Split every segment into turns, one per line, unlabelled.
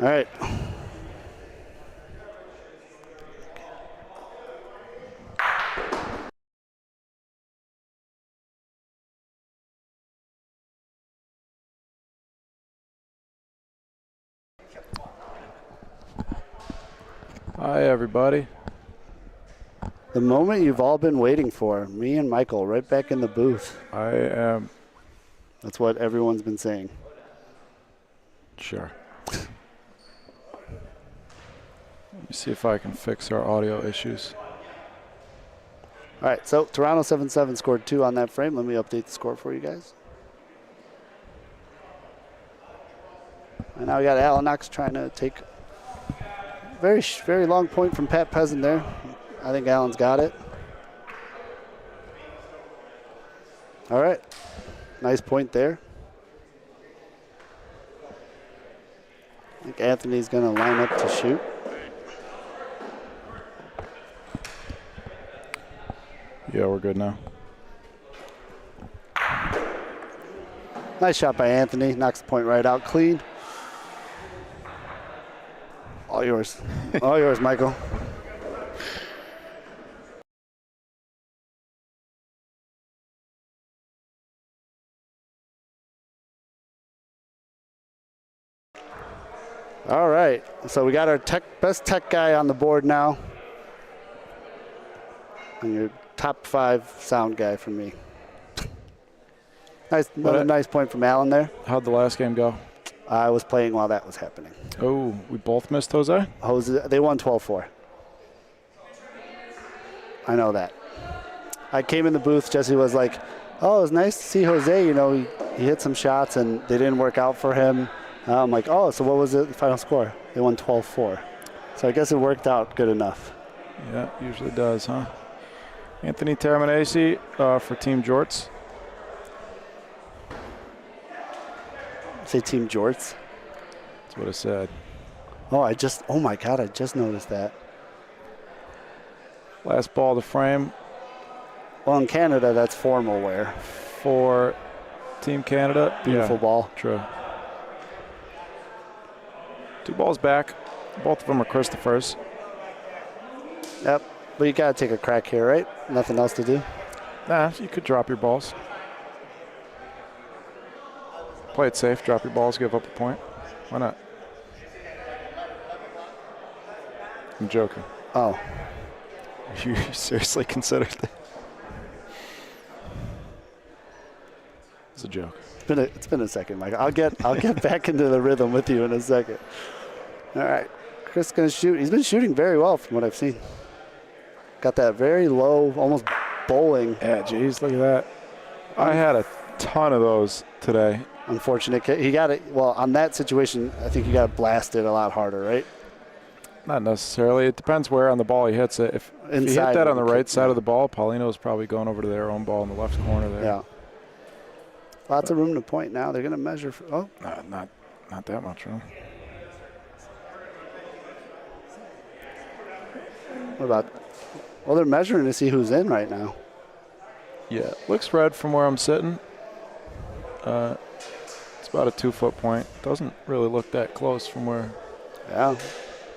All right.
Hi, everybody.
The moment you've all been waiting for. Me and Michael right back in the booth.
I am.
That's what everyone's been saying.
Sure. Let me see if I can fix our audio issues.
All right, so Toronto 7-7 scored 2 on that frame. Let me update the score for you guys. And now we got Alan Knox trying to take a very long point from Pat Peasant there. I think Alan's got it. All right, nice point there. I think Anthony's going to line up to shoot.
Yeah, we're good now.
Nice shot by Anthony. Knocks the point right out clean. All yours. All yours, Michael. All right, so we got our best tech guy on the board now. And your top 5 sound guy for me. Another nice point from Alan there.
How'd the last game go?
I was playing while that was happening.
Oh, we both missed Jose?
They won 12-4. I know that. I came in the booth, Jesse was like, oh, it was nice to see Jose. You know, he hit some shots and they didn't work out for him. I'm like, oh, so what was the final score? They won 12-4. So I guess it worked out good enough.
Yeah, usually does, huh? Anthony Terminesi for Team Jorts.
Say Team Jorts.
That's what I said.
Oh my God, I just noticed that.
Last ball of the frame.
Well, in Canada, that's formal wear.
For Team Canada.
Beautiful ball.
True. 2 balls back. Both of them are Christopher's.
Yep, but you got to take a crack here, right? Nothing else to do?
Nah, you could drop your balls. Play it safe, drop your balls, give up a point. Why not? I'm joking.
Oh.
You seriously considered that? It's a joke.
It's been a second, Mike. I'll get back into the rhythm with you in a second. All right, Chris is going to shoot. He's been shooting very well from what I've seen. Got that very low, almost bowling.
Yeah, geez, look at that. I had a ton of those today.
Unfortunate. He got it. Well, on that situation, I think you got to blast it a lot harder, right?
Not necessarily. It depends where on the ball he hits it. If he hit that on the right side of the ball, Paulino's probably going over to their own ball in the left corner there.
Yeah. Lots of room to point now. They're going to measure.
Not that much room.
What about? Well, they're measuring to see who's in right now.
Yeah, looks red from where I'm sitting. It's about a 2-foot point. Doesn't really look that close from where.
Yeah,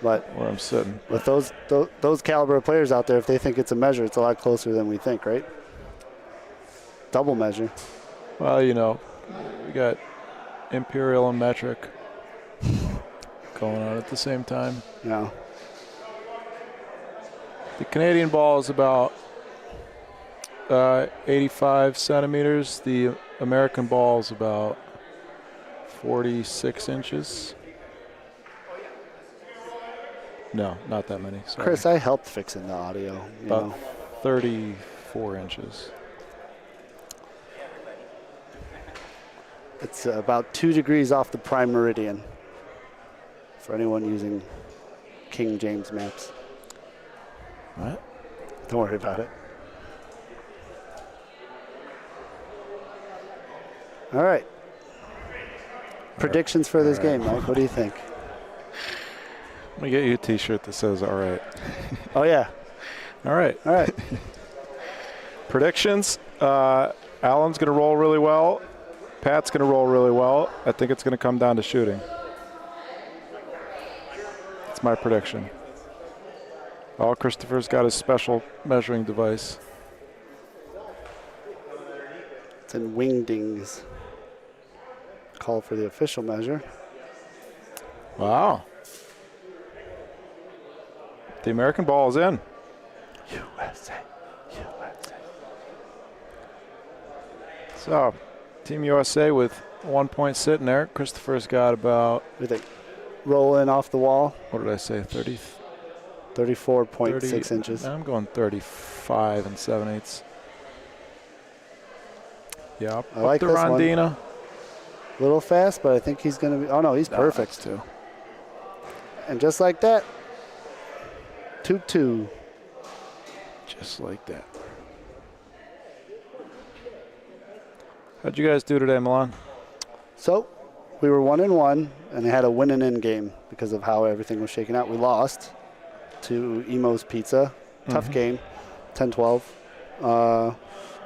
but
where I'm sitting.
With those caliber of players out there, if they think it's a measure, it's a lot closer than we think, right? Double measure.
Well, you know, we got imperial and metric going on at the same time.
Yeah.
The Canadian ball is about 85 centimeters. The American ball is about 46 inches. No, not that many. Sorry.
Chris, I helped fixing the audio.
About 34 inches.
It's about 2 degrees off the prime meridian for anyone using King James maps.
What?
Don't worry about it. All right. Predictions for this game, Mike. What do you think?
Let me get you a T-shirt that says "All right."
Oh yeah.
All right.
All right.
Predictions. Alan's going to roll really well. Pat's going to roll really well. I think it's going to come down to shooting. That's my prediction. Oh, Christopher's got his special measuring device.
It's in wingdings. Call for the official measure.
Wow. The American ball is in.
USA. USA.
So, Team USA with 1 point sitting there. Christopher's got about,
What do you think? Rolling off the wall.
what did I say,
34.6 inches.
I'm going 35 and 7/8. Yeah,
I like
the
this one.
Rondina.
A little fast, but I think he's going to be. Oh, no, he's perfect.
Too.
And just like that, 2-2.
Just like that. How'd you guys do today, Milan?
So we were 1-1, and they had a win and in game because of how everything was shaking out. We lost to Emo's Pizza. Tough game, 10-12.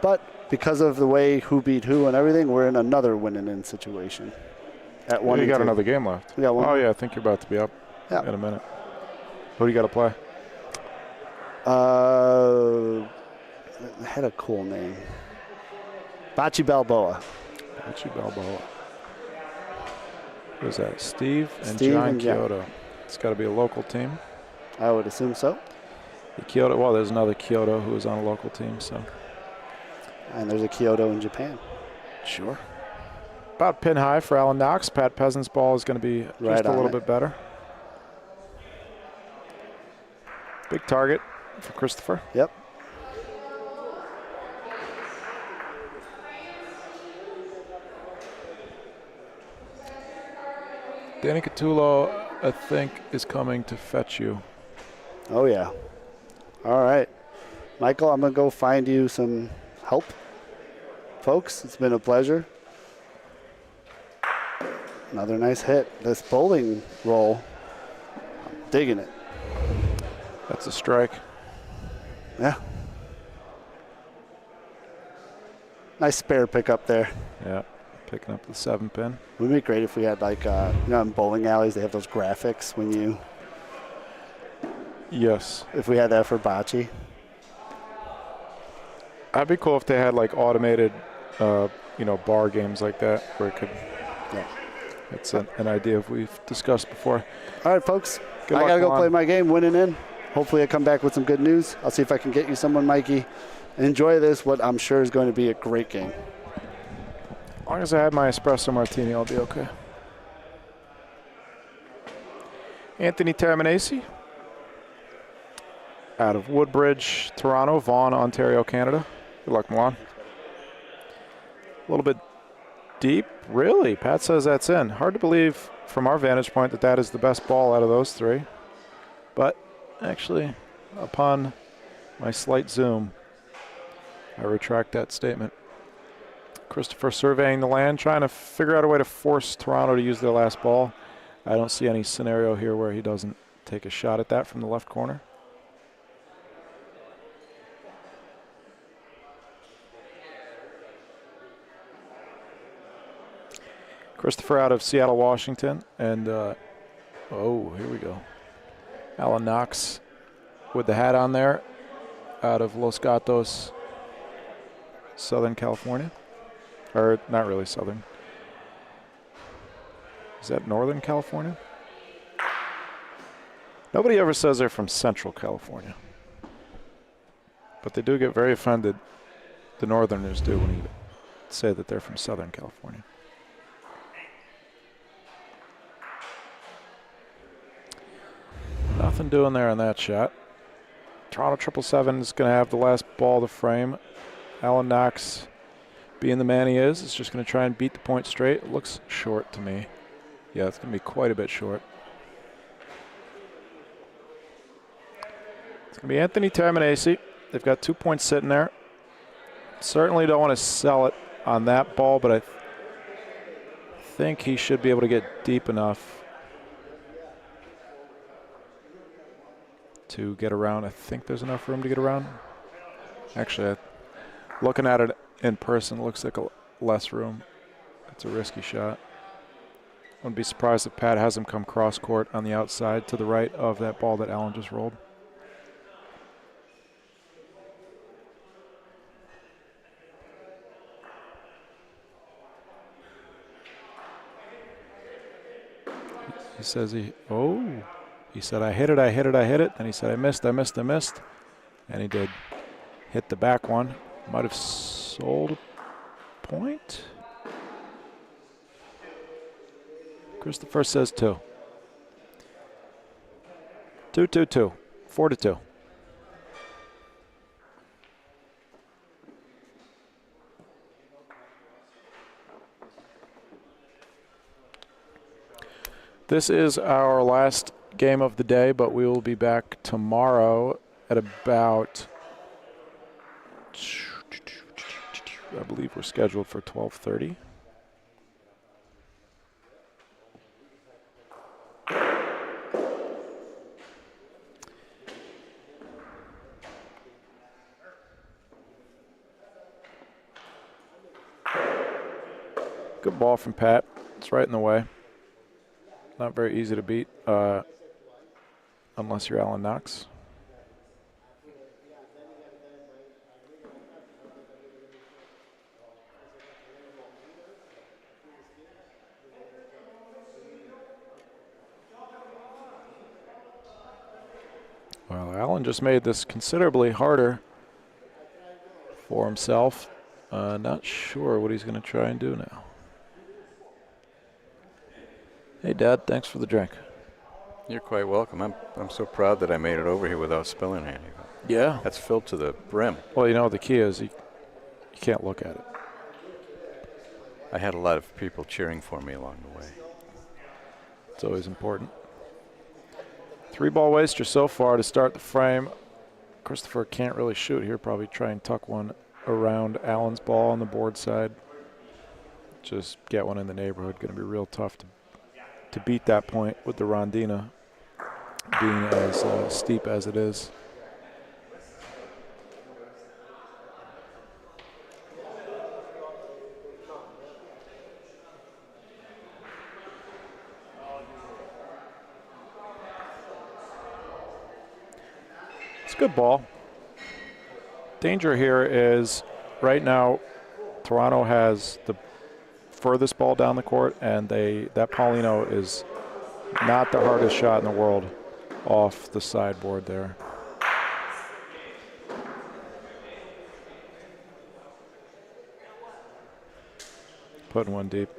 But because of the way who beat who and everything, we're in another win and in situation. At one,
You got another game left.
We got one.
Oh, yeah, I think you're about to be up in a minute. Who do you got to play?
It had a cool name. Bocce Balboa.
Bocce Balboa. Who's that? Steve and
Steve
John
and John.
Kyoto. It's got to be a local team.
I would assume so.
The Kyoto. Well, there's another Kyoto who is on a local team. So.
And there's a Kyoto in Japan.
Sure. About pin high for Alan Knox. Pat Peasant's ball is going to be just a little bit better. Big target for Christopher.
Yep.
Danny Catullo, I think, is coming to fetch you.
Oh, yeah. All right. Michael, I'm going to go find you some help. Folks, it's been a pleasure. Another nice hit. This bowling roll, I'm digging it.
That's a strike.
Yeah. Nice spare pickup there.
Yeah, picking up the 7-pin.
Would be great if we had like, in bowling alleys, they have those graphics when you.
Yes.
If we had that for bocce.
That'd be cool if they had like automated, bar games like that where it could.
Yeah.
It's an idea we've discussed before.
All right, folks.
Good
I
luck,
got to go
Milan.
play my game, winning in. Hopefully I come back with some good news. I'll see if I can get you someone, Mikey. Enjoy this, what I'm sure is going to be a great game.
As long as I have my espresso martini, I'll be okay. Anthony Terminacci out of Woodbridge, Toronto, Vaughan, Ontario, Canada. Good luck, Milan. A little bit deep. Really? Pat says that's in. Hard to believe from our vantage point that that is the best ball out of those three. But actually, upon my slight zoom, I retract that statement. Christopher surveying the land, trying to figure out a way to force Toronto to use their last ball. I don't see any scenario here where he doesn't take a shot at that from the left corner. Christopher out of Seattle, Washington. And, here we go. Alan Knox with the hat on there out of Los Gatos, Southern California. Or not really Southern. Is that Northern California? Nobody ever says they're from Central California. But they do get very offended, the Northerners do, when you say that they're from Southern California. Nothing doing there on that shot. Toronto 777 is going to have the last ball to frame. Alan Knox, being the man he is just going to try and beat the point straight. It looks short to me. Yeah, it's going to be quite a bit short. It's going to be Anthony Terminacci. They've got 2 points sitting there. Certainly don't want to sell it on that ball, but I think he should be able to get deep enough to get around. I think there's enough room to get around. Actually, looking at it in person, looks like less room. It's a risky shot. Wouldn't be surprised if Pat has him come cross court on the outside to the right of that ball that Allen just rolled. He says he said, I hit it. Then he said, I missed. And he did hit the back one. Might have sold a point. Christopher says 2. 2-2-2. 4-2. This is our last game of the day, but we will be back tomorrow at about, I believe we're scheduled for 12:30. Good ball from Pat. It's right in the way. Not very easy to beat unless you're Alan Knox. Well, Alan just made this considerably harder for himself. Not sure what he's going to try and do now. Hey, Dad, thanks for the drink.
You're quite welcome. I'm so proud that I made it over here without spilling anything.
Yeah.
That's filled to the brim.
Well, you know, the key is you can't look at it.
I had a lot of people cheering for me along the way.
It's always important. 3-ball waster so far to start the frame. Christopher can't really shoot here. Probably try and tuck one around Allen's ball on the board side. Just get one in the neighborhood. Going to be real tough to beat that point with the Rondina being as steep as it is. It's a good ball. Danger here is right now Toronto has the furthest ball down the court, and that Paulino is not the hardest shot in the world off the sideboard there. Putting one deep.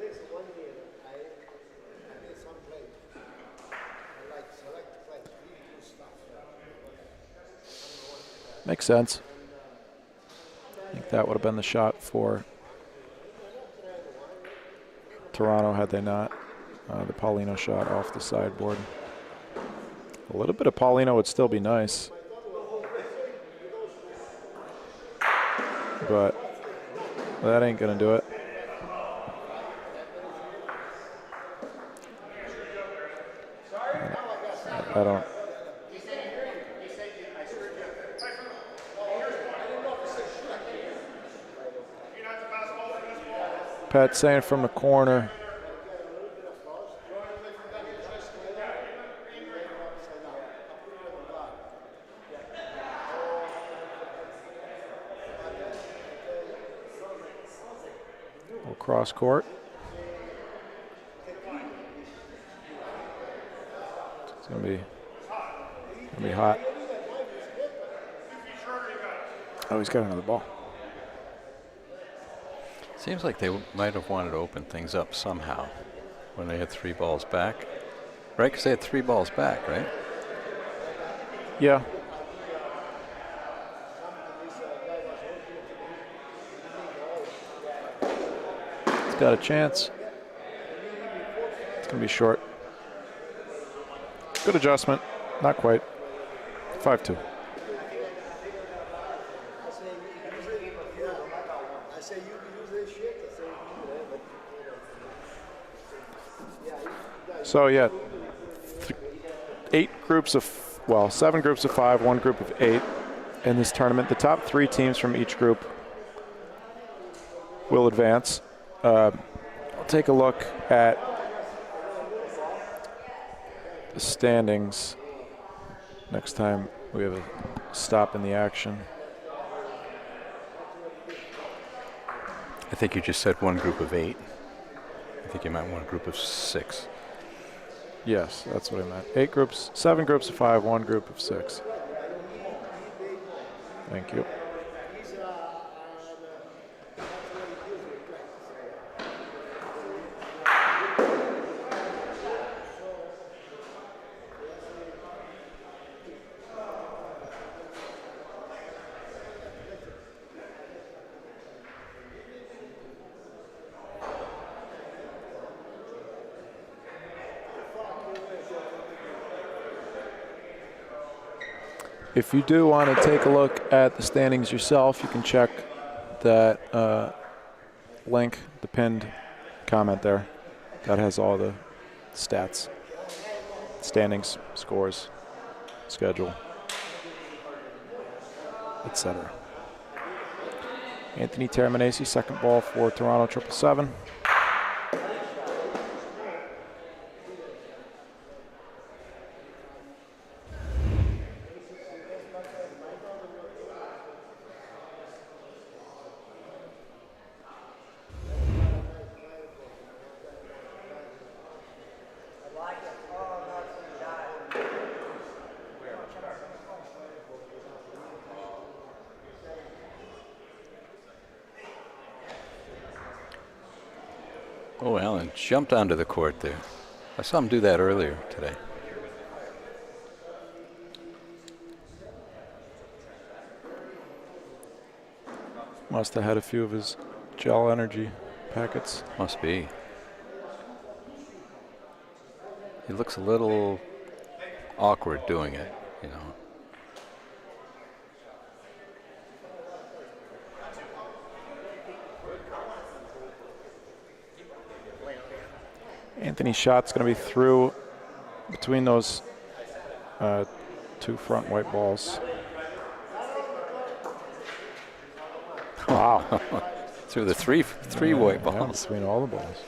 Makes sense. I think that would have been the shot for Toronto had they not. The Paulino shot off the sideboard. A little bit of Paulino would still be nice. But that ain't going to do it. I don't. Pat saying from the corner. Cross court. It's gonna be hot. Oh, he's got another ball.
Seems like they might have wanted to open things up somehow when they had 3 balls back. Right, because they had 3 balls back, right?
Yeah. It's got a chance. It's going to be short. Good adjustment. Not quite. 5-2. So, yeah, 7 groups of 5, 1 group of 8 in this tournament. The top 3 teams from each group will advance. I'll take a look at the standings next time we have a stop in the action.
I think you just said one group of 8. I think you might want a group of 6.
Yes, that's what I meant. 8 groups, 7 groups of 5, 1 group of 6. Thank you. If you do want to take a look at the standings yourself, you can check that link, the pinned comment there. That has all the stats, standings, scores, schedule, etc. Anthony Terminesi, second ball for Toronto 777.
Oh, Alan jumped onto the court there. I saw him do that earlier today.
Must have had a few of his gel energy packets.
Must be. He looks a little awkward doing it, you know.
Anthony's shot's going to be through between those 2 front white balls. Wow.
Through the three white
Yeah,
balls.
between all the balls.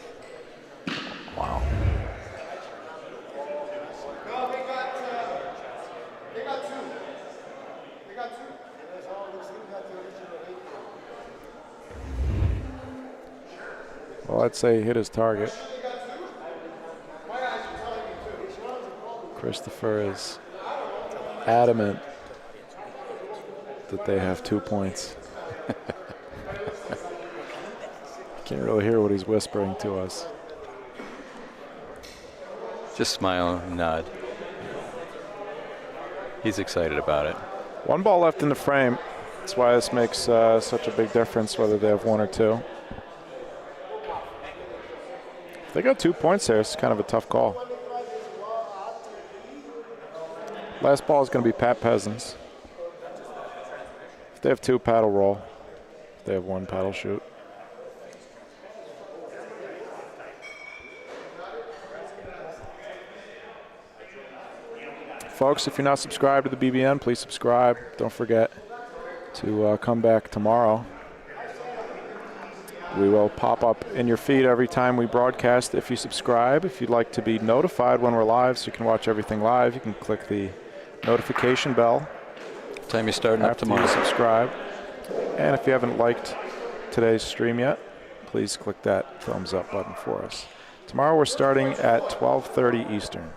Wow.
Well, I'd say he hit his target. Christopher is adamant that they have 2 points. Can't really hear what he's whispering to us.
Just smile and nod. He's excited about it.
1 ball left in the frame. That's why this makes such a big difference whether they have 1 or 2. If they got 2 points there, it's kind of a tough call. Last ball is going to be Pat Peasants. If they have 2, paddle roll. If they have 1, paddle shoot. Folks, if you're not subscribed to the BBN, please subscribe. Don't forget to come back tomorrow. We will pop up in your feed every time we broadcast if you subscribe. If you'd like to be notified when we're live so you can watch everything live, you can click the notification bell.
What time you starting up
After
tomorrow?
you subscribe. And if you haven't liked today's stream yet, please click that thumbs up button for us. Tomorrow we're starting at 12:30 Eastern.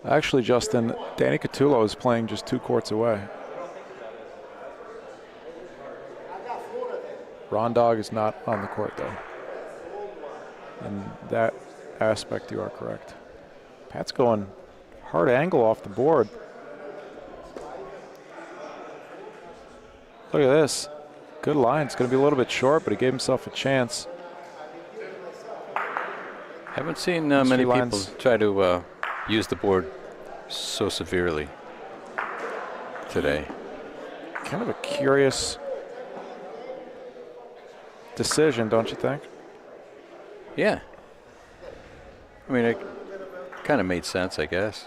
Actually, Justin, Danny Catullo is playing just 2 courts away. Ron Dog is not on the court, though. In that aspect, you are correct. Pat's going hard angle off the board. Look at this. Good line. It's going to be a little bit short, but he gave himself a chance.
Haven't seen many people try to use the board so severely today.
Kind of a curious decision, don't you think?
Yeah. I mean, it kind of made sense, I guess.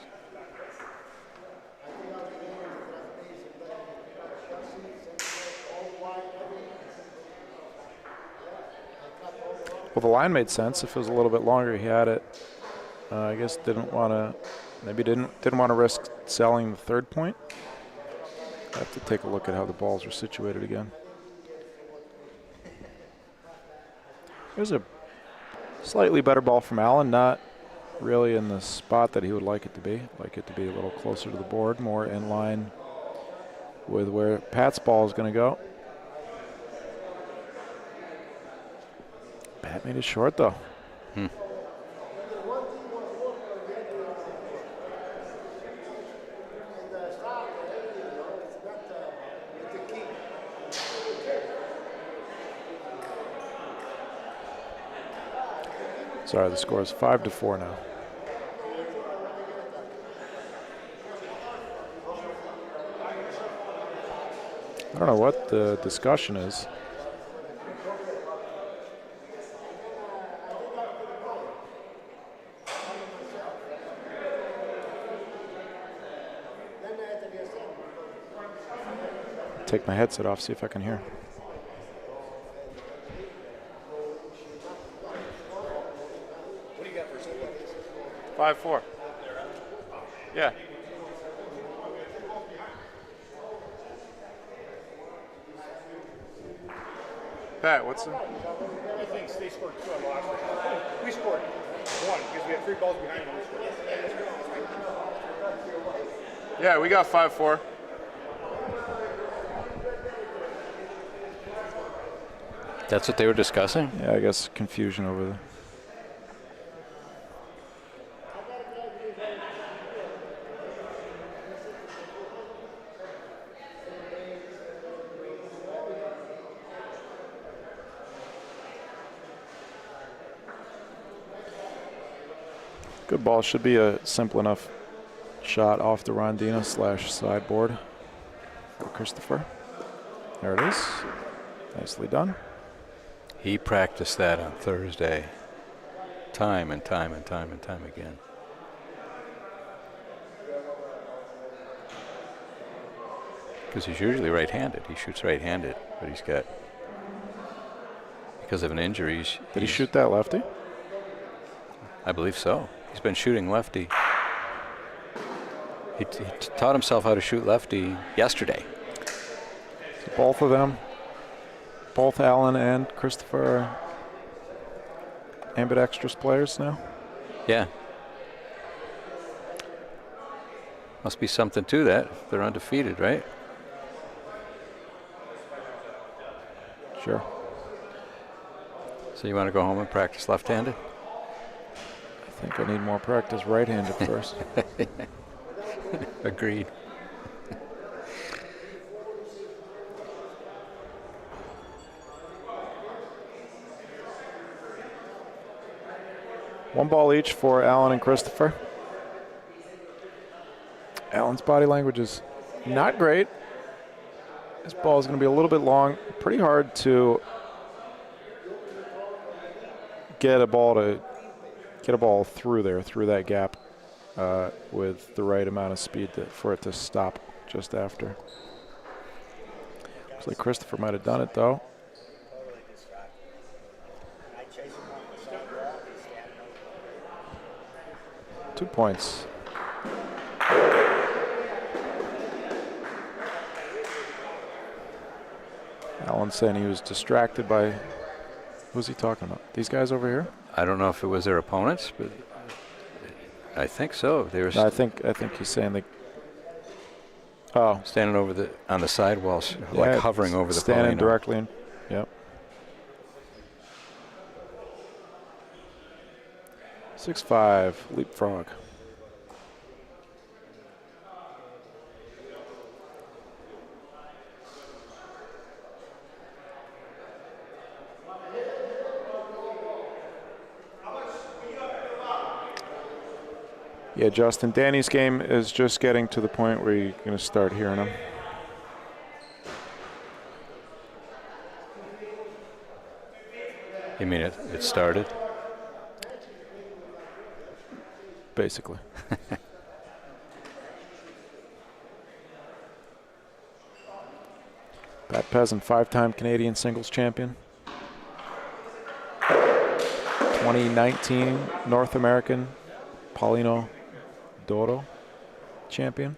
Well, the line made sense. If it was a little bit longer, he had it. I guess didn't want to, maybe didn't want to risk selling the third point. I have to take a look at how the balls are situated again. There's a slightly better ball from Allen, not really in the spot that he would like it to be. Like it to be a little closer to the board, more in line with where Pat's ball is going to go. Pat made it short, though. Sorry, the score is 5-4 now. I don't know what the discussion is. Take my headset off, see if I can hear.
What do you got for
5-4. Yeah. Pat, what's the?
I think they scored 2 on last round. We scored 1 because we had 3 balls behind them.
Yeah, we got 5-4.
That's what they were discussing?
Yeah, I guess confusion over the. Good ball. Should be a simple enough shot off the rondina / sideboard for Christopher. There it is. Nicely done.
He practiced that on Thursday time and time and time and time again. Because he's usually right-handed. He shoots right-handed, but he's got, because of an injury.
Did he shoot that lefty?
I believe so. He's been shooting lefty. He taught himself how to shoot lefty yesterday.
So both of them, both Allen and Christopher, are ambidextrous players now.
Yeah. Must be something to that if they're undefeated, right?
Sure.
So you want to go home and practice left-handed?
I think I need more practice right-handed first.
Agreed.
One ball each for Allen and Christopher. Allen's body language is not great. This ball is going to be a little bit long. Pretty hard to get a ball through there, through that gap, with the right amount of speed for it to stop just after. Looks like Christopher might have done it though. 2 points. Allen saying he was distracted by, who's he talking about? These guys over here?
I don't know if it was their opponents, but I think so. They were.
No, I think he's saying they. Oh,
standing on the sidewalls,
yeah,
like hovering over the
standing
Palino.
directly in. Yep. 6-5 leapfrog. Yeah, Justin, Danny's game is just getting to the point where you're going to start hearing him.
You mean it started?
Basically. Pat Peasant, 5-time Canadian singles champion. 2019 North American Paulino Doro champion.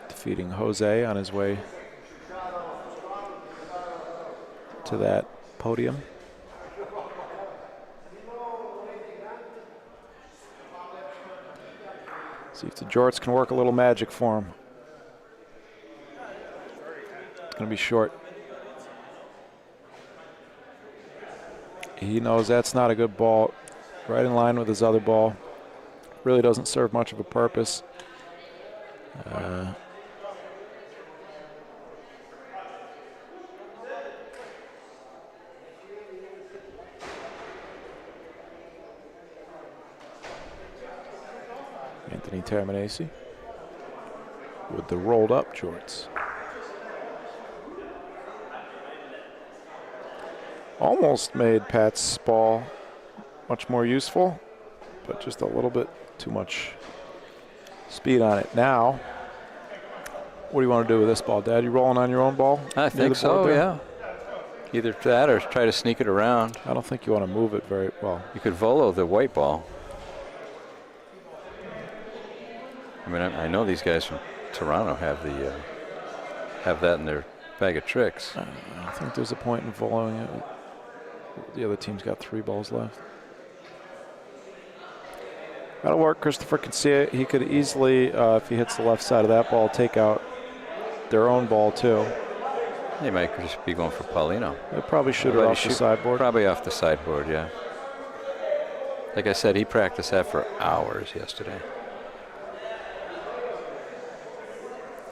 Defeating Jose on his way to that podium. See if the Jorts can work a little magic for him. It's going to be short. He knows that's not a good ball. Right in line with his other ball. Really doesn't serve much of a purpose. Anthony Terminesi with the rolled up Jorts. Almost made Pat's ball much more useful, but just a little bit too much speed on it. Now, what do you want to do with this ball, Dad? You rolling on your own ball?
I think so, yeah. Either that or try to sneak it around.
I don't think you want to move it very well.
You could volo the white ball. I mean, I know these guys from Toronto have that in their bag of tricks.
I think there's a point in voloing it. The other team's got 3 balls left. That'll work. Christopher can see it. He could easily, if he hits the left side of that ball, take out their own ball too.
They might just be going for Paulino.
They probably shoot it off the sideboard.
Probably off the sideboard, yeah. Like I said, he practiced that for hours yesterday.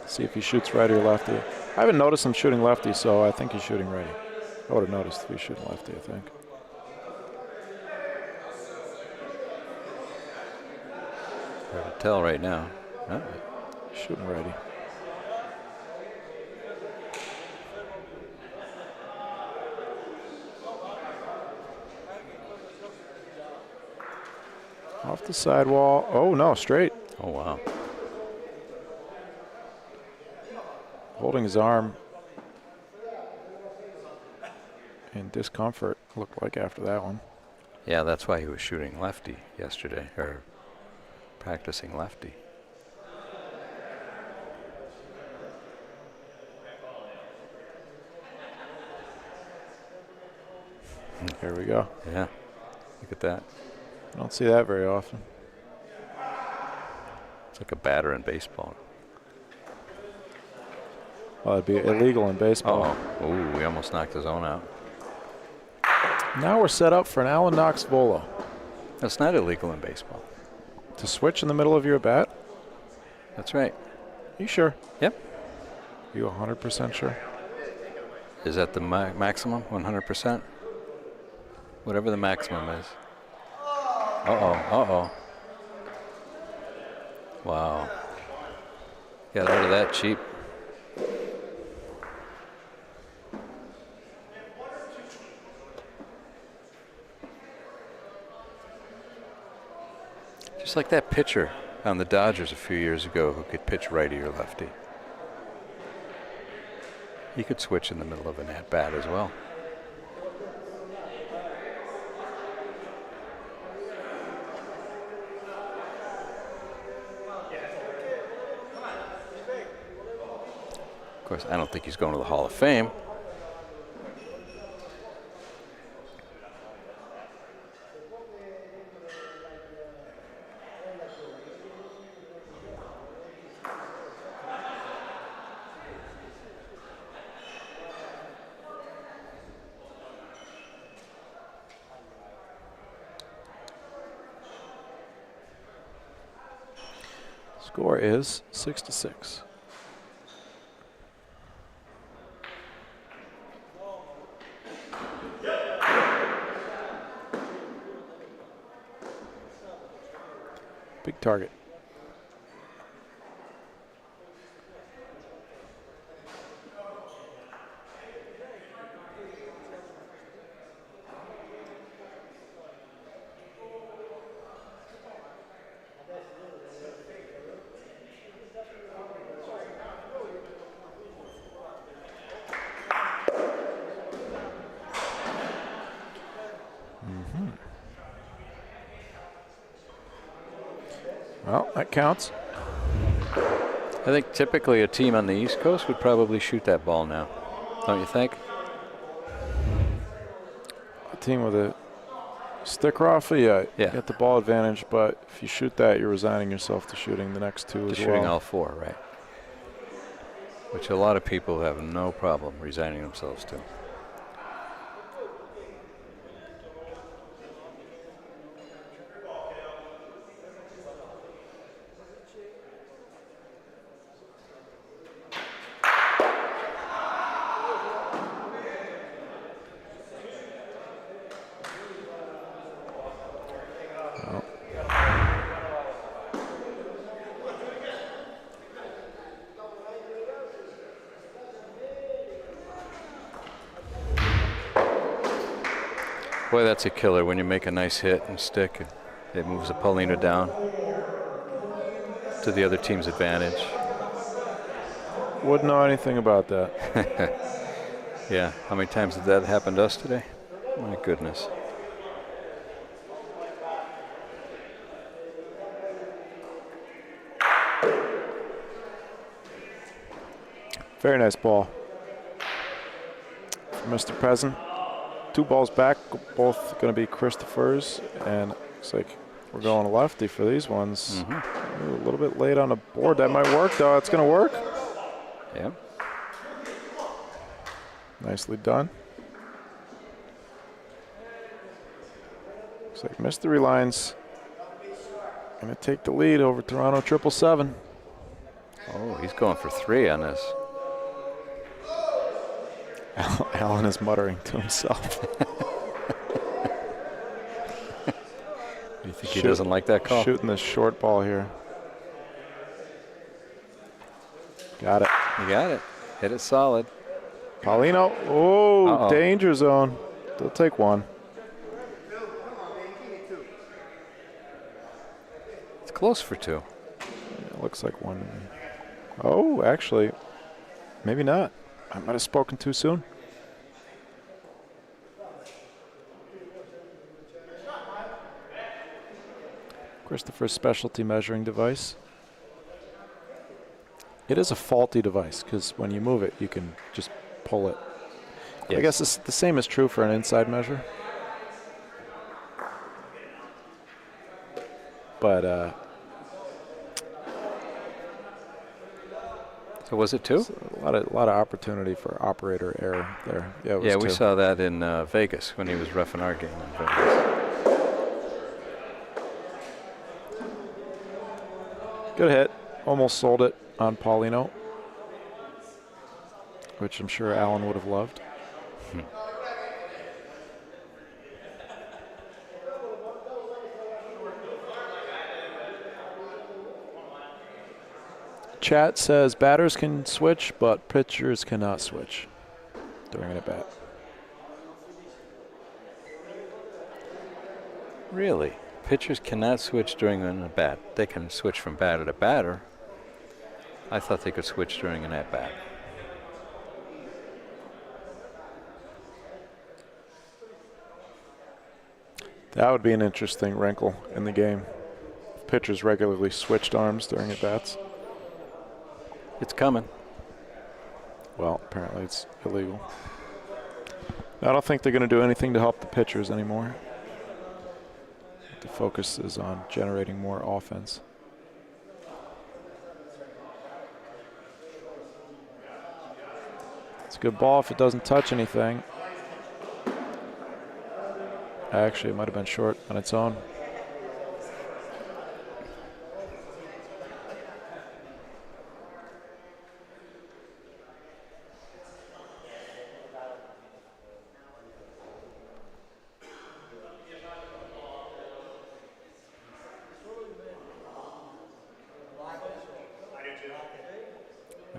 See if he shoots righty or lefty. I haven't noticed him shooting lefty, so I think he's shooting righty. I would have noticed if he's shooting lefty, I think.
Hard to tell right now. Huh?
Shooting righty. Off the sidewall. Oh, no, straight.
Oh, wow.
Holding his arm in discomfort, looked like after that one.
Yeah, that's why he was shooting lefty yesterday, or practicing lefty.
Here we go.
Yeah, look at that.
I don't see that very often.
It's like a batter in baseball.
Well, it'd be illegal in baseball.
Oh, we almost knocked his own out.
Now we're set up for an Alan Knox volo.
That's not illegal in baseball.
To switch in the middle of your bat?
That's right.
You sure?
Yep.
You 100% sure?
Is that the maximum? 100%? Whatever the maximum is. Uh-oh. Wow. Got out of that cheap. Just like that pitcher on the Dodgers a few years ago who could pitch righty or lefty. He could switch in the middle of an at-bat as well. Of course, I don't think he's going to the Hall of Fame.
Score is 6-6. Big target. Well, that counts.
I think typically a team on the East Coast would probably shoot that ball now. Don't you think?
A team with a sticker off, yeah,
Yeah.
you get the ball advantage, but if you shoot that, you're resigning yourself to shooting the next two
To
as
shooting
well.
all four, right? Which a lot of people have no problem resigning themselves to. Boy, that's a killer when you make a nice hit and stick. And it moves the Paulino down to the other team's advantage.
Wouldn't know anything about that.
Yeah, how many times did that happen to us today? My goodness.
Very nice ball from Mr. President. 2 balls back, both going to be Christopher's, and looks like we're going lefty for these ones. Ooh, a little bit late on the board. That might work, though. It's going to work.
Yeah.
Nicely done. Looks like Mystery Line's going to take the lead over Toronto 777.
Oh, he's going for 3 on this.
Alan is muttering to himself.
You think he doesn't like that call?
Shooting this short ball here. Got it.
You got it. Hit it solid.
Paulino. Oh,
Uh-oh.
danger zone. They'll take 1.
It's close for 2.
It looks like 1. Oh, actually, maybe not. I might have spoken too soon. Christopher's specialty measuring device. It is a faulty device because when you move it, you can just pull it.
Yes.
I guess the same is true for an inside measure. But
So was it 2?
a lot of opportunity for operator error there. Yeah, it was
Yeah, we
2.
saw that in Vegas when he was reffing our game in Vegas.
Good hit. Almost sold it on Paulino, which I'm sure Alan would have loved. Chat says batters can switch, but pitchers cannot switch during an at-bat.
Really? Pitchers cannot switch during an at-bat. They can switch from batter to batter. I thought they could switch during an at-bat.
That would be an interesting wrinkle in the game. If pitchers regularly switched arms during at-bats.
It's coming.
Well, apparently it's illegal. I don't think they're going to do anything to help the pitchers anymore. The focus is on generating more offense. It's a good ball if it doesn't touch anything. Actually, it might have been short on its own.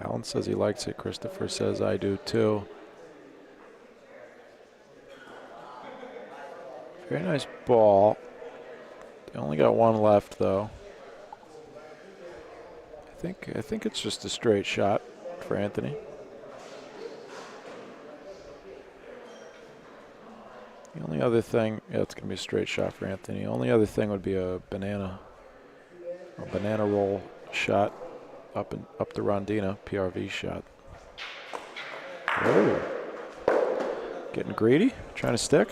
Alan says he likes it. Christopher says I do too. Very nice ball. They only got one left though. I think it's just a straight shot for Anthony. The only other thing, yeah, it's going to be a straight shot for Anthony. The only other thing would be a banana roll shot up the Rondina, PRV shot. Oh, getting greedy, trying to stick.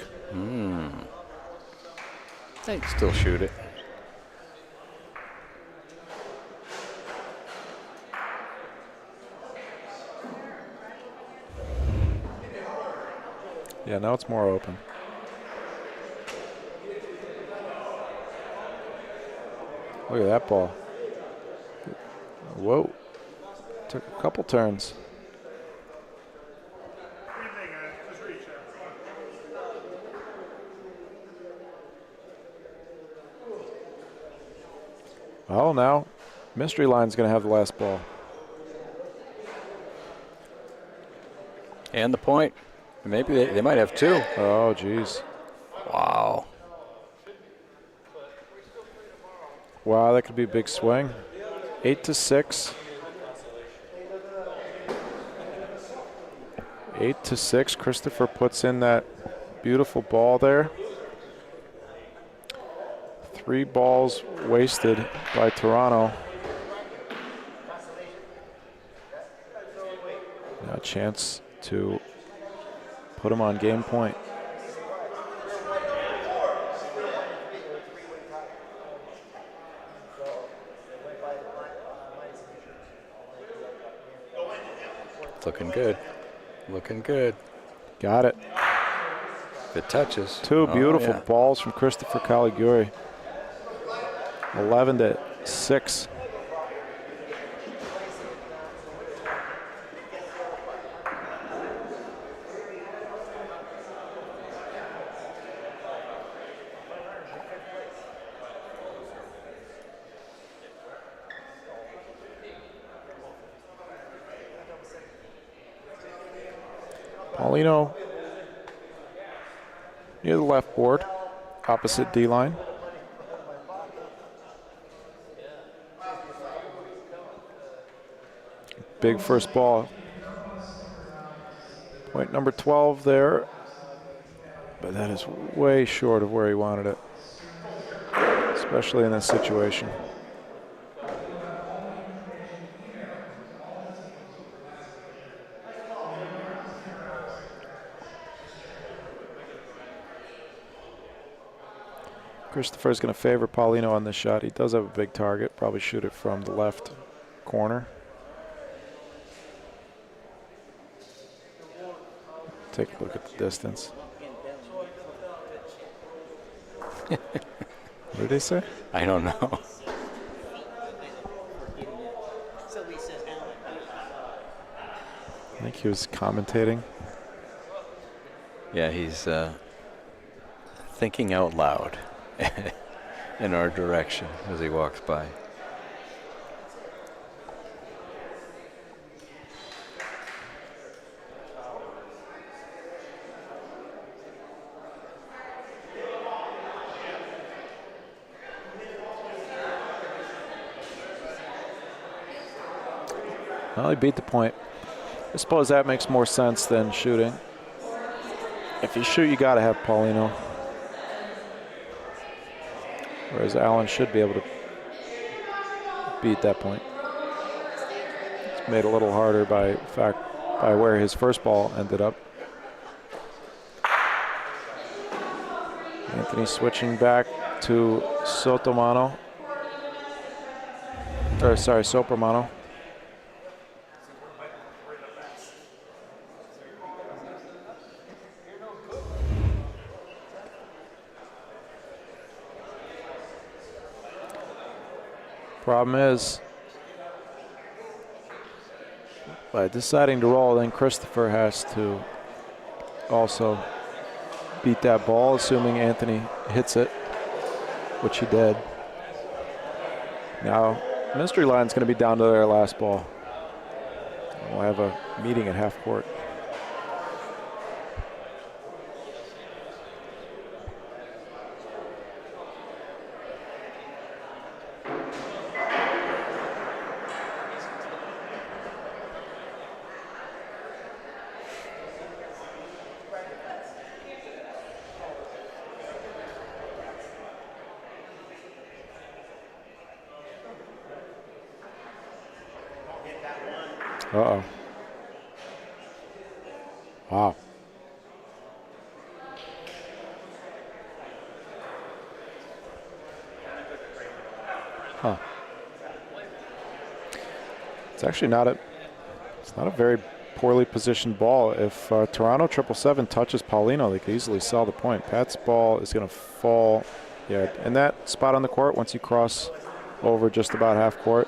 They can still shoot it.
Yeah, now it's more open. Look at that ball. Whoa. Took a couple turns. Oh, now Mystery Line's going to have the last ball.
And the point. Maybe they might have two.
Oh, geez.
Wow.
Wow, that could be a big swing. 8-6. 8-6. Christopher puts in that beautiful ball there. 3 balls wasted by Toronto. Now a chance to put him on game point.
Looking good. Looking good.
Got it.
If it touches.
2 beautiful
yeah.
balls from Christopher Caliguri. 11-6. Paulino near the left board, opposite D-line. Big first ball. Point number 12 there, but that is way short of where he wanted it, especially in this situation. Christopher's going to favor Paulino on this shot. He does have a big target. Probably shoot it from the left corner. Take a look at the distance. What did they say?
I don't know.
I think he was commentating.
Yeah, he's thinking out loud in our direction as he walks by.
Well, he beat the point. I suppose that makes more sense than shooting. If you shoot, you got to have Paulino. Whereas Allen should be able to beat that point. It's made a little harder by where his first ball ended up. Anthony switching back to Sotomano. Or sorry, Sopermano. Problem is, by deciding to roll, then Christopher has to also beat that ball, assuming Anthony hits it, which he did. Now, Mystery Line's going to be down to their last ball. We'll have a meeting at half court. Uh-oh. Wow. Huh. It's actually not a very poorly positioned ball. If Toronto 777 touches Paulino, they could easily sell the point. Pat's ball is going to fall. Yeah, in that spot on the court, once you cross over just about half court,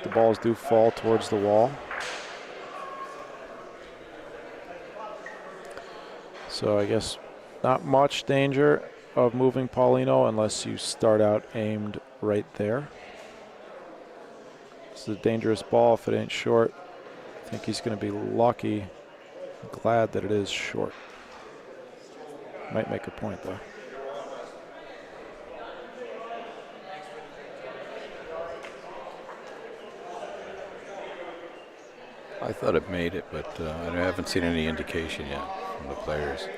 the balls do fall towards the wall. So I guess not much danger of moving Paulino unless you start out aimed right there. It's a dangerous ball if it ain't short. I think he's going to be lucky. Glad that it is short. Might make a point though.
I thought it made it, but I haven't seen any indication yet from the players.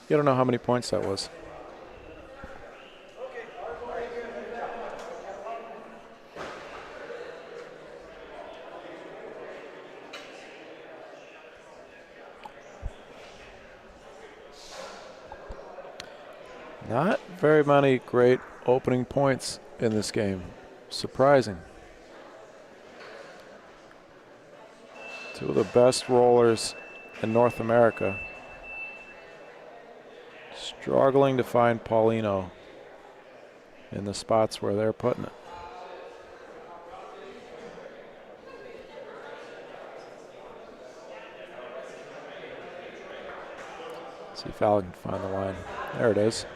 You don't know how many points that was. Not very many great opening points in this game. Surprising. Two of the best rollers in North America struggling to find Paulino in the spots where they're putting it. See if Al can find the line. There it is.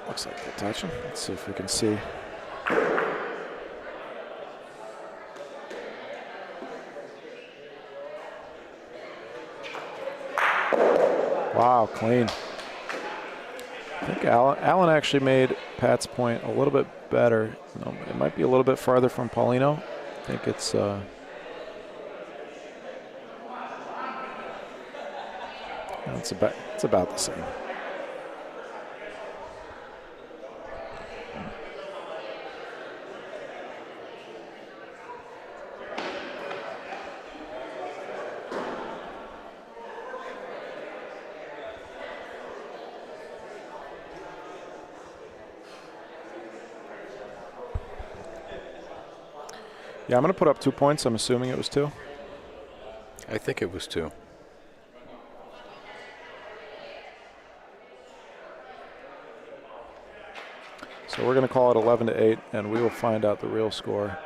Looks like they're touching. Let's see if we can see. Wow, clean. I think Allen actually made Pat's point a little bit better. No, it might be a little bit farther from Paulino. I think it's it's about the same. Yeah, I'm going to put up 2 points. I'm assuming it was 2.
I think it was 2.
So we're going to call it 11-8, and we will find out the real score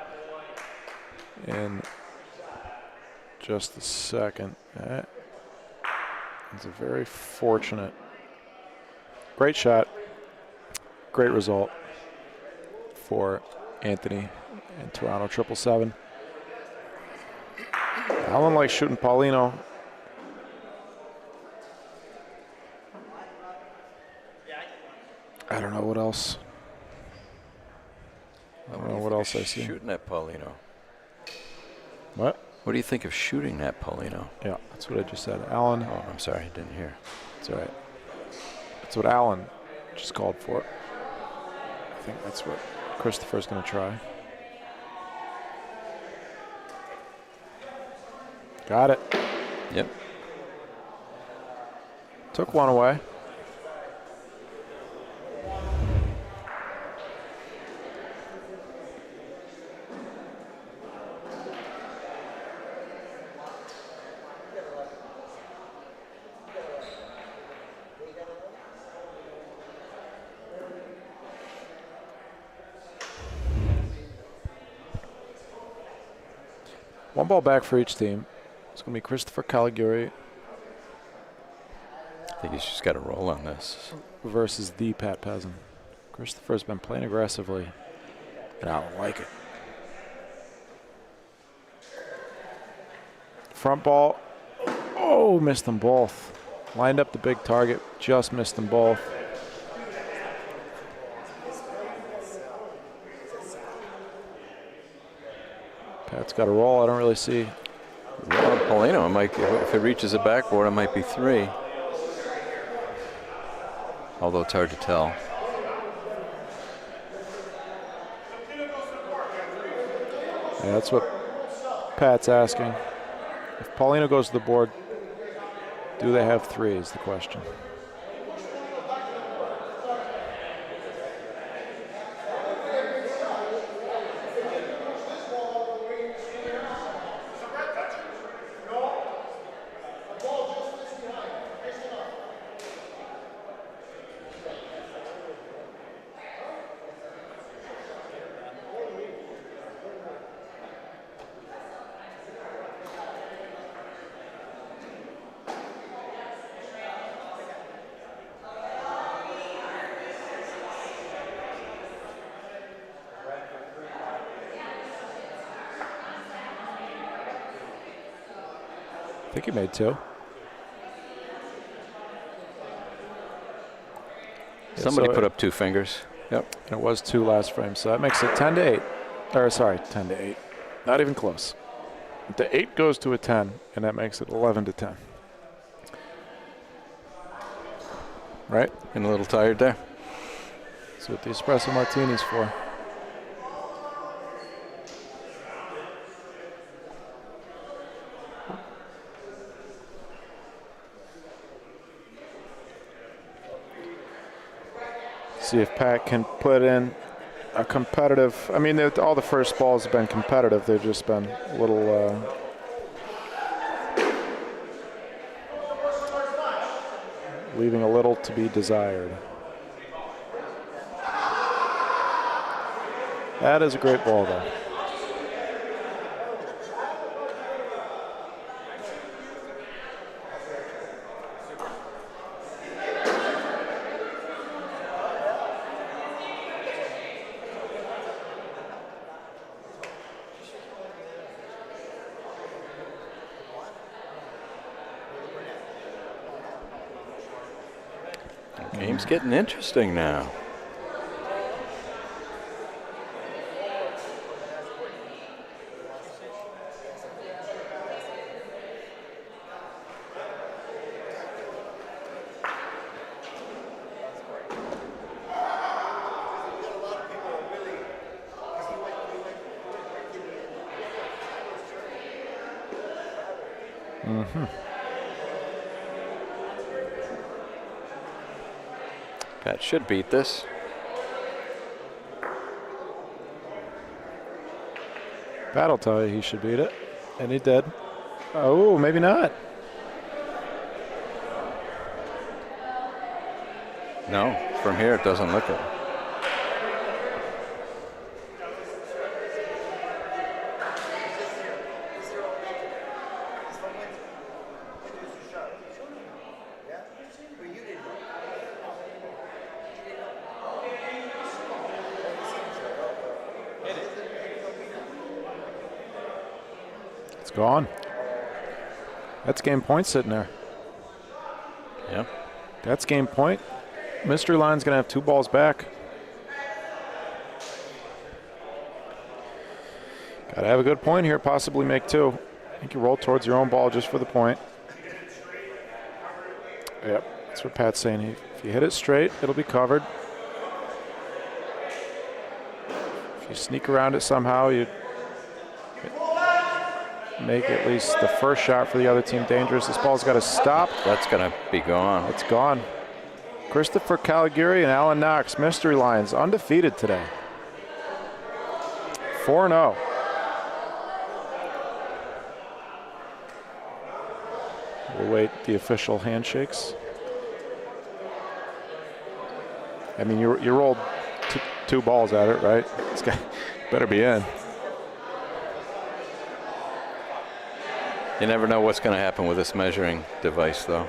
in just a second. It's a very fortunate, great shot, great result for Anthony and Toronto 777. Allen likes shooting Paulino. I don't know what else. I don't know what else I see.
Shooting at Paulino.
What?
What do you think of shooting at Paulino?
Yeah, that's what I just said. Allen.
Oh, I'm sorry, I didn't hear.
That's all right. That's what Allen just called for. I think that's what Christopher's going to try. Got it.
Yep.
Took one away. One ball back for each team. It's going to be Christopher Caligari
I think he's just got to roll on this.
versus the Pat Pezin. Christopher's been playing aggressively, and I don't like it. Front ball. Oh, missed them both. Lined up the big target, just missed them both. Pat's got a roll. I don't really see.
Well, Paulino, if it reaches the backboard, it might be 3. Although it's hard to tell.
Yeah, that's what Pat's asking. If Paulino goes to the board, do they have 3 is the question. I think he made 2.
Somebody
so
put up 2 fingers. Yep.
And it was 2 last frame, so that makes it 10-8. Or sorry, 10-8. Not even close. The 8 goes to a 10, and that makes it 11-10. Right?
And a little tired there.
That's what the espresso martini's for. See if Pat can put in a competitive. I mean, all the first balls have been competitive. They've just been a little. Leaving a little to be desired. That is a great ball, though.
Game's getting interesting now. Pat should beat this.
Pat'll tell you he should beat it, and he did. Oh, maybe not.
No, from here it doesn't look it.
Gone. That's game point sitting there.
Yeah.
That's game point. Mystery Line's going to have 2 balls back. Got to have a good point here, possibly make 2. I think you roll towards your own ball just for the point. Yep, that's what Pat's saying. If you hit it straight, it'll be covered. If you sneak around it somehow, you make at least the first shot for the other team dangerous. This ball's got to stop.
That's going to be gone.
It's gone. Christopher Caligari and Alan Knox, Mystery Lions, undefeated today. 4-0. We'll wait the official handshakes. I mean, you rolled 2 balls at it, right? It's got, better be in.
You never know what's going to happen with this measuring device, though.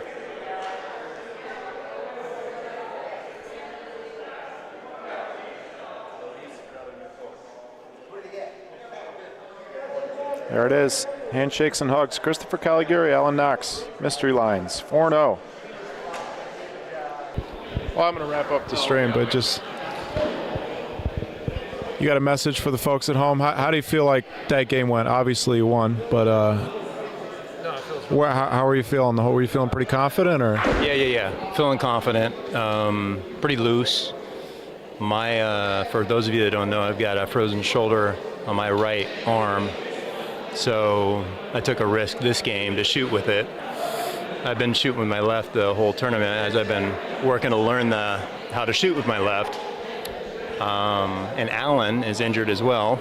There it is. Handshakes and hugs. Christopher Caligari, Alan Knox. Mystery lines. 4-0. Well, I'm going to wrap up the stream, but just, you got a message for the folks at home? How do you feel like that game went? Obviously you won, but how are you feeling? Were you feeling pretty confident, or?
Yeah. Feeling confident. Pretty loose. For those of you that don't know, I've got a frozen shoulder on my right arm. So I took a risk this game to shoot with it. I've been shooting with my left the whole tournament as I've been working to learn how to shoot with my left. And Alan is injured as well.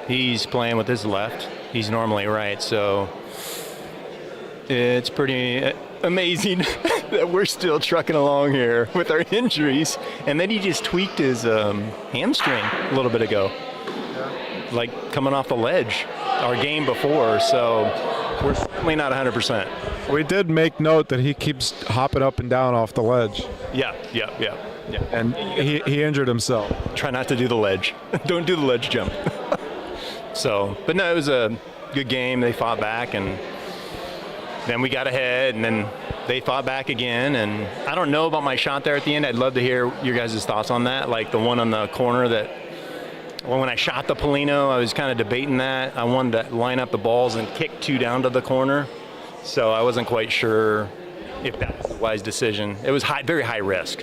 He's playing with his left. He's normally right, so it's pretty amazing that we're still trucking along here with our injuries. And then he just tweaked his hamstring a little bit ago, like coming off the ledge our game before, so we're certainly not 100%.
We did make note that he keeps hopping up and down off the ledge.
Yeah.
And he injured himself.
Try not to do the ledge. Don't do the ledge jump. So, but no, it was a good game. They fought back, and then we got ahead, and then they fought back again. And I don't know about my shot there at the end. I'd love to hear your guys' thoughts on that, like the one on the corner that, well, when I shot the Polino, I was kind of debating that. I wanted to line up the balls and kick 2 down to the corner. So I wasn't quite sure if that was a wise decision. It was very high risk.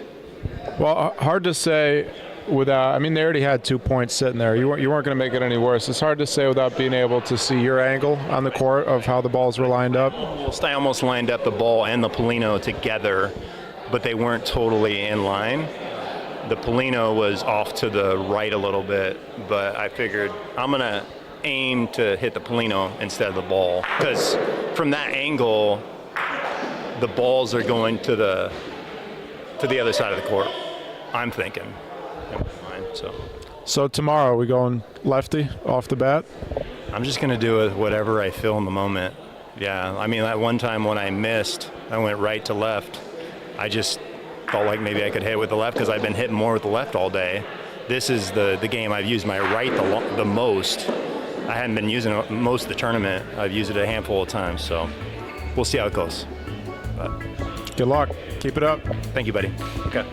Well, hard to say without, I mean, they already had 2 points sitting there. You weren't going to make it any worse. It's hard to say without being able to see your angle on the court of how the balls were lined up.
I almost lined up the ball and the Polino together, but they weren't totally in line. The Polino was off to the right a little bit, but I figured I'm going to aim to hit the Polino instead of the ball, because from that angle the balls are going to the other side of the court, I'm thinking in my mind.
So tomorrow we going lefty off the bat?
I'm just going to do it whatever I feel in the moment. Yeah, I mean, that one time when I missed, I went right to left. I just felt like maybe I could hit with the left because I've been hitting more with the left all day. This is the game I've used my right the most. I hadn't been using it most of the tournament. I've used it a handful of times, so we'll see how it goes. But
good luck. Keep it up.
Thank you, buddy. Okay.